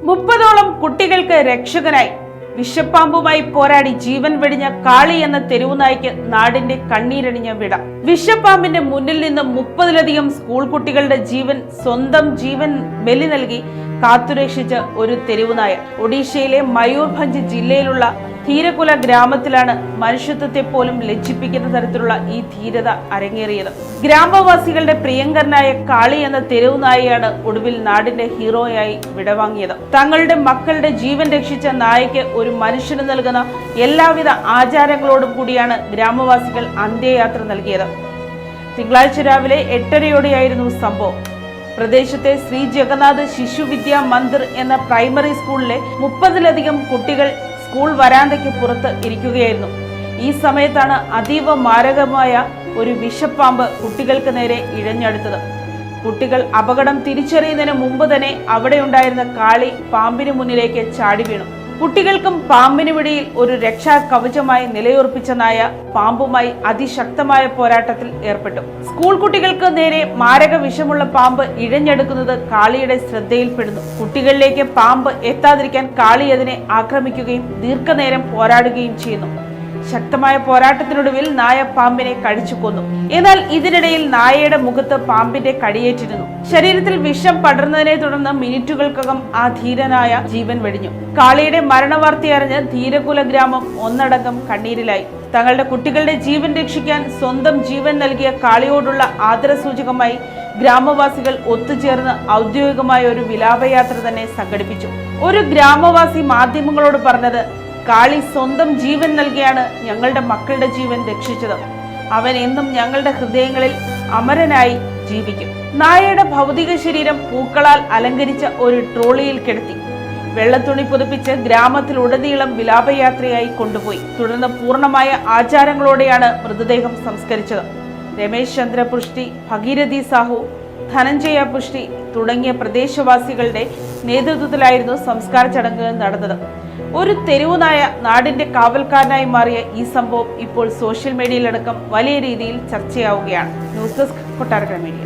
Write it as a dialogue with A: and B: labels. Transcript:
A: 30ഓളം കുട്ടികൾക്ക് രക്ഷകനായി വിഷപ്പാമ്പുമായി പോരാടി ജീവൻ വെടിഞ്ഞ കാളി എന്ന തെരുവുനായ്ക്ക് നാടിന്റെ കണ്ണീരണിഞ്ഞ വിട. വിഷപ്പാമ്പിന്റെ മുന്നിൽ നിന്ന് 30ലധികം സ്കൂൾ കുട്ടികളുടെ ജീവൻ സ്വന്തം ജീവൻ ബലി നൽകി കാത്തുരക്ഷിച്ച ഒരു തെരുവുനായ. ഒഡീഷയിലെ മയൂർഭഞ്ച് ജില്ലയിലുള്ള ധീരകുല ഗ്രാമത്തിലാണ് മനുഷ്യത്വത്തെ പോലും ലജ്ജിപ്പിക്കുന്ന തരത്തിലുള്ള ഈ ധീരത അരങ്ങേറിയത്. ഗ്രാമവാസികളുടെ പ്രിയങ്കരനായ കാളി എന്ന തെരുവുനായയാണ് ഒടുവിൽ നാടിന്റെ ഹീറോയായി വിടവാങ്ങിയത്. തങ്ങളുടെ മക്കളുടെ ജീവൻ രക്ഷിച്ച നായയ്ക്ക് ഒരു മനുഷ്യന് നൽകുന്ന എല്ലാവിധ ആചാരങ്ങളോടും കൂടിയാണ് ഗ്രാമവാസികൾ അന്ത്യയാത്ര നൽകിയത്. തിങ്കളാഴ്ച രാവിലെ 8:30യോടെയായിരുന്നു സംഭവം. പ്രദേശത്തെ ശ്രീ ജഗന്നാഥ് ശിശു വിദ്യാ മന്ദിർ എന്ന പ്രൈമറി സ്കൂളിലെ 30ലധികം കുട്ടികൾ സ്കൂൾ വരാന്തയ്ക്ക് പുറത്ത് ഇരിക്കുകയായിരുന്നു. ഈ സമയത്താണ് അതീവ മാരകമായ ഒരു വിഷപ്പാമ്പ് കുട്ടികൾക്ക് നേരെ ഇഴഞ്ഞടുത്തത്. കുട്ടികൾ അപകടം തിരിച്ചറിയുന്നതിന് മുമ്പ് തന്നെ അവിടെ ഉണ്ടായിരുന്ന കാളി പാമ്പിന് മുന്നിലേക്ക് ചാടി വീണു. കുട്ടികൾക്കും പാമ്പിനുമിടയിൽ ഒരു രക്ഷാ കവചമായി നിലയുറപ്പിച്ച നായ പാമ്പുമായി അതിശക്തമായ പോരാട്ടത്തിൽ ഏർപ്പെട്ടു. സ്കൂൾ കുട്ടികൾക്ക് നേരെ മാരക വിഷമുള്ള പാമ്പ് ഇഴഞ്ഞെടുക്കുന്നത് കാളിയുടെ ശ്രദ്ധയിൽപ്പെടുന്നു. കുട്ടികളിലേക്ക് പാമ്പ് എത്താതിരിക്കാൻ കാളി അതിനെ ആക്രമിക്കുകയും ദീർഘനേരം പോരാടുകയും ചെയ്യുന്നു. ശക്തമായ പോരാട്ടത്തിനൊടുവിൽ നായ പാമ്പിനെ കടിച്ചു കൊന്നു. എന്നാൽ ഇതിനിടയിൽ നായയുടെ മുഖത്ത് പാമ്പിന്റെ കടിയേറ്റിരുന്നു. ശരീരത്തിൽ വിഷം പടർന്നതിനെ തുടർന്ന് മിനിറ്റുകൾക്കകം ആ ധീരനായ ജീവൻ വെടിഞ്ഞു. കാളിയുടെ മരണവാർത്ത അറിഞ്ഞ് ധീരകുല ഗ്രാമം ഒന്നടങ്കം കണ്ണീരിലായി. തങ്ങളുടെ കുട്ടികളുടെ ജീവൻ രക്ഷിക്കാൻ സ്വന്തം ജീവൻ നൽകിയ കാളിയോടുള്ള ആദരസൂചകമായി ഗ്രാമവാസികൾ ഒത്തുചേർന്ന് ഔദ്യോഗികമായ ഒരു വിലാപയാത്ര തന്നെ സംഘടിപ്പിച്ചു. ഒരു ഗ്രാമവാസി മാധ്യമങ്ങളോട് പറഞ്ഞത്, കാളി സ്വന്തം ജീവൻ നൽകിയാണ് ഞങ്ങളുടെ മക്കളുടെ ജീവൻ രക്ഷിച്ചത്. അവൻ എന്നും ഞങ്ങളുടെ ഹൃദയങ്ങളിൽ അമരനായി ജീവിക്കും. നായയുടെ ഭൗതിക ശരീരം പൂക്കളാൽ അലങ്കരിച്ച ഒരു ട്രോളിയിൽ കിടത്തി വെള്ളത്തുണി പുതപ്പിച്ച് ഗ്രാമത്തിലുടനീളം വിലാപയാത്രയായി കൊണ്ടുപോയി. തുടർന്ന് പൂർണ്ണമായ ആചാരങ്ങളോടെയാണ് മൃതദേഹം സംസ്കരിച്ചത്. രമേശ് ചന്ദ്ര പുഷ്ടി, ഭഗീരഥി സാഹു, ധനഞ്ജയ പുഷ്ടി തുടങ്ങിയ പ്രദേശവാസികളുടെ നേതൃത്വത്തിലായിരുന്നു സംസ്കാര ചടങ്ങുകൾ നടന്നത്. ഒരു തെരുവുനായ നാടിന്റെ കാവൽക്കാരനായി മാറിയ ഈ സംഭവം ഇപ്പോൾ സോഷ്യൽ മീഡിയയിലടക്കം വലിയ രീതിയിൽ ചർച്ചയാവുകയാണ്. News desk, Kottarakkara media.